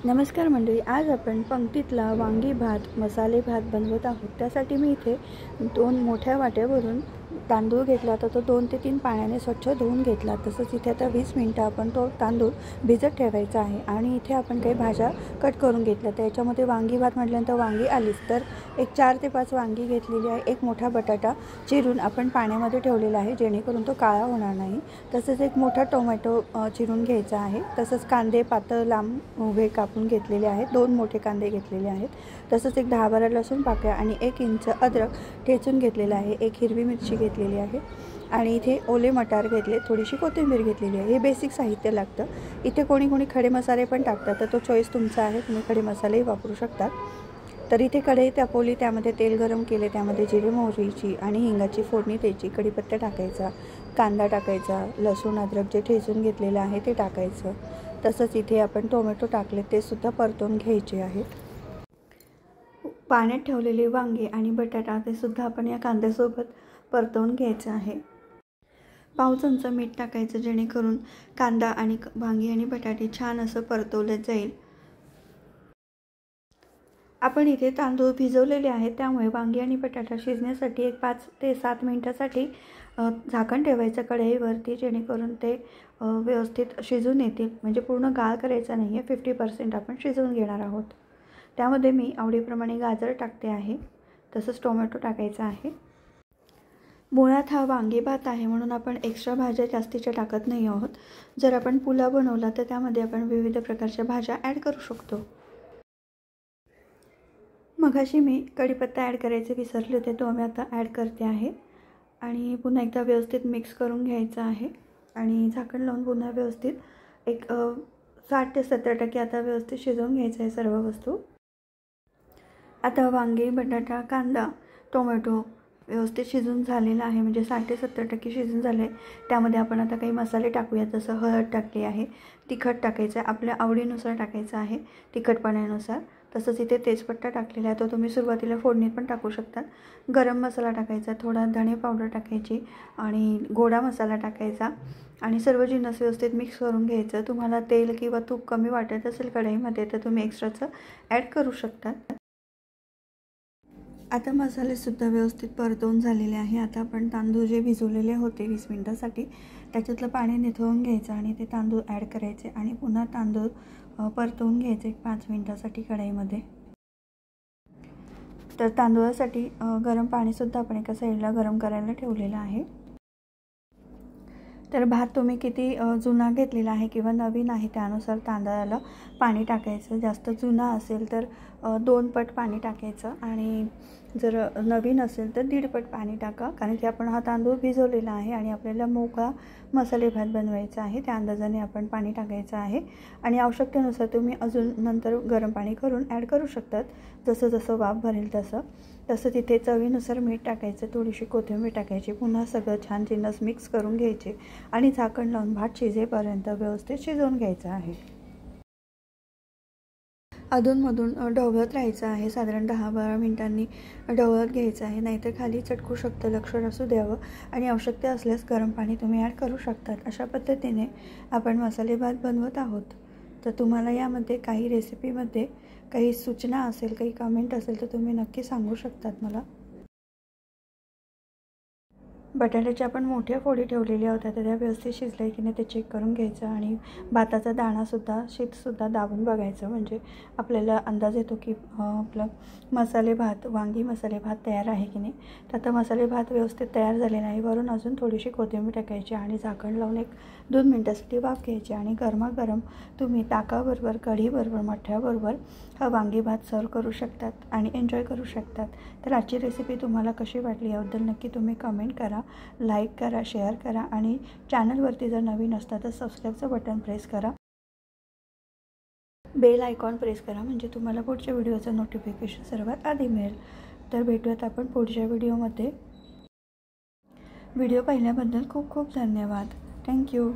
नमस्कार मंडळी, आज आपण पंक्तीतला वांगी भात मसाले भात बनवत आहोत। त्यासाठी मी इथे 2 मोठ्या वाट्यावरून तांदूळ घेतला तर तो 2 ते 3 पाण्याने स्वच्छ धुवून घेतला। तसंच इथे आता 20 मिनिटं आपण तो तांदूळ भिजत ठेवायचा आहे। आणि इथे आपण काही भाज्या कट करून घेतल्या। त्याच्यामध्ये वांगी भात म्हटल्यानंतर वांगी आलीच, तर एक 4 ते 5 वांगी घेतलेली आहे। एक मोठा बटाटा चिरून आपण पाण्यामध्ये ठेवलेला आहे जेणेकरून तो काळा होणार नाही। तसंच एक मोठा टोमॅटो चिरून घ्यायचा आहे। तसंच कांदे पातळ लांब उभे कापून घेतलेले आहेत। 2 मोठे कांदे घेतलेले आहेत। तसंच एक 10-12 लसूण पाकळ्या आणि 1 इंच अद्रक ठेचून घेतलेला आहे। एक हिरवी मिरची घेतलेली आहे आणि इथे ओले मटार घेतले, थोडीशी कोथिंबीर घेतलेली आहे। हे बेसिक साहित्य लागतं। इथे कोणी खडे मसाले पण टाकतात, तर तो चॉईस तुमचा आहे, तुम्ही खडे मसालेही वापरू शकता। तर इथे कढई तापवली, त्यामध्ये तेल गरम केले, त्यामध्ये जिरे मोहरीची आणि हिंगाची फोडणी द्यायची। कढीपत्ता टाकायचा, कांदा टाकायचा, लसूण अद्रक जे ठेचून घेतलेलं आहे ते टाकायचं। तसंच इथे आपण टोमॅटो टाकले, ते सुद्धा परतून घ्यायचे आहे। पाण्यात ठेवलेले वांगे आणि बटाटा ते सुद्धा आपण या कांद्यासोबत परतवून घ्यायचं आहे। पाव चमचा मीठ टाकायचं जेणेकरून कांदा आणि वांगी आणि बटाटे छान असं परतवलं जाईल। आपण इथे तांदूळ भिजवलेले आहेत, त्यामुळे वांगी आणि बटाटा शिजण्यासाठी एक 5 ते 7 मिनिटासाठी झाकण ठेवायचं कढईवरती, जेणेकरून ते व्यवस्थित शिजून येतील। म्हणजे पूर्ण गाळ करायचा नाही आहे, 50% आपण शिजवून घेणार आहोत। त्यामध्ये मी आवडीप्रमाणे गाजर टाकते आहे, तसंच टोमॅटो टाकायचा आहे। मुळात हा वांगी भात आहे म्हणून आपण एक्स्ट्रा भाज्या जास्तीच्या टाकत नाही आहोत। जर आपण पुलाव बनवला तर त्यामध्ये आपण विविध प्रकारच्या भाज्या ॲड करू शकतो। मगाशी मी कढीपत्ता ॲड करायचे विसरले होते, तो मी आता ॲड करते आहे आणि पुन्हा एकदा व्यवस्थित मिक्स करून घ्यायचं आहे आणि झाकण लावून पुन्हा व्यवस्थित एक 60 ते 70% आता व्यवस्थित शिजवून घ्यायचं आहे सर्व वस्तू। आता वांगे, बटाटा, कांदा, टोमॅटो व्यवस्थित शिजून झालेला आहे, म्हणजे 60 ते 70% शिजून झालं आहे। त्यामध्ये आपण आता काही मसाले टाकूया, जसं हळद टाकली आहे, तिखट टाकायचं आहे, आपल्या आवडीनुसार टाकायचं आहे, तिखटपणानुसार। तसंच इथे तेजपत्ता टाकलेला आहे, तो तुम्ही सुरुवातीला फोडणीत पण टाकू शकता। गरम मसाला टाकायचा, थोडा धणे पावडर टाकायची आणि गोडा मसाला टाकायचा आणि सर्व जिन्नस व्यवस्थित मिक्स करून घ्यायचं। तुम्हाला तेल किंवा तूप कमी वाटत असेल कढईमध्ये तर तुम्ही एक्स्ट्राचं ॲड करू शकता। आता मसालेसुद्धा व्यवस्थित परतवून झालेले आहे। आता आपण तांदूळ जे भिजवलेले होते 20 मिनिटासाठी, त्याच्यातलं पाणी निथळून घ्यायचं आणि ते तांदूळ ॲड करायचे आणि पुन्हा तांदूळ परतवून घ्यायचे 5 मिनिटासाठी कढईमध्ये। तर तांदूळासाठी गरम पाणीसुद्धा आपण एका साईडला गरम करायला ठेवलेलं आहे। तर भात तुम्ही किती जुना घेतलेला आहे किंवा नवीन आहे त्यानुसार तांदळाला पाणी टाकायचं। जास्त जुना असेल तर 2 पट पाणी टाकायचं आणि जर नवीन असेल तर 1.5 पट पाणी टाका, कारण की आपण हा तांदूळ भिजवलेला आहे आणि आपल्याला मोकळा मसाले भात बनवायचा आहे। त्या अंदाजाने आपण पाणी टाकायचं आहे आणि आवश्यकतेनुसार तुम्ही अजून नंतर गरम पाणी करून ॲड करू शकतात, जसं जसं वाफ भरेल तसं। तसं तिथे चवीनुसार मीठ टाकायचं, थोडीशी कोथिंबीर टाकायची, पुन्हा सगळं छान जिन्नस मिक्स करून घ्यायचे आणि झाकण लावून भात शिजेपर्यंत व्यवस्थित शिजवून घ्यायचं आहे। अधूनमधून ढवळत राहायचं आहे, साधारण 10-12 मिनिटांनी ढवळत घ्यायचं आहे, नाहीतर खाली चटकू शकतं, लक्ष असू द्यावं। आणि आवश्यकता असल्यास गरम पाणी तुम्ही ॲड करू शकतात। अशा पद्धतीने आपण मसाले भात बनवत आहोत। तर तुम्हाला यामध्ये काही रेसिपीमध्ये काही सूचना असेल, काही कमेंट असेल तर तुम्ही नक्की सांगू शकतात मला। बटाट्याच्या आपण मोठ्या फोडी ठेवलेल्या होत्या, तर त्या व्यवस्थित शिजल्या की नाही ते चेक करून घ्यायचं आणि भाताचा दाणासुद्धा शीतसुद्धा दाबून बघायचं, म्हणजे आपल्याला अंदाज येतो की आपलं मसाले भात, वांगी मसाले भात तयार आहे की नाही। तर आता मसाले भात व्यवस्थित तयार झालेला आहे। वरून अजून थोडीशी कोथिंबीर टाकायची आणि झाकण लावून एक 2 मिनिटासाठी वाफ घ्यायची आणि गरमागरम तुम्ही ताकाबरोबर, कढीबरोबर, मठ्ठ्याबरोबर हा वांगी भात सर्व करू शकतात आणि एन्जॉय करू शकतात। तर आजची रेसिपी तुम्हाला कशी वाटली याबद्दल नक्की तुम्ही कमेंट करा, लाईक करा, शेअर करा आणि चॅनलवरती जर नवीन असता तर सबस्क्राईबचं बटन प्रेस करा, बेल आयकॉन प्रेस करा, म्हणजे तुम्हाला पुढच्या व्हिडिओचं नोटिफिकेशन सर्वात आधी मिळेल। तर भेटूयात आपण पुढच्या व्हिडिओमध्ये। व्हिडिओ पाहिल्याबद्दल खूप खूप धन्यवाद। थँक्यू।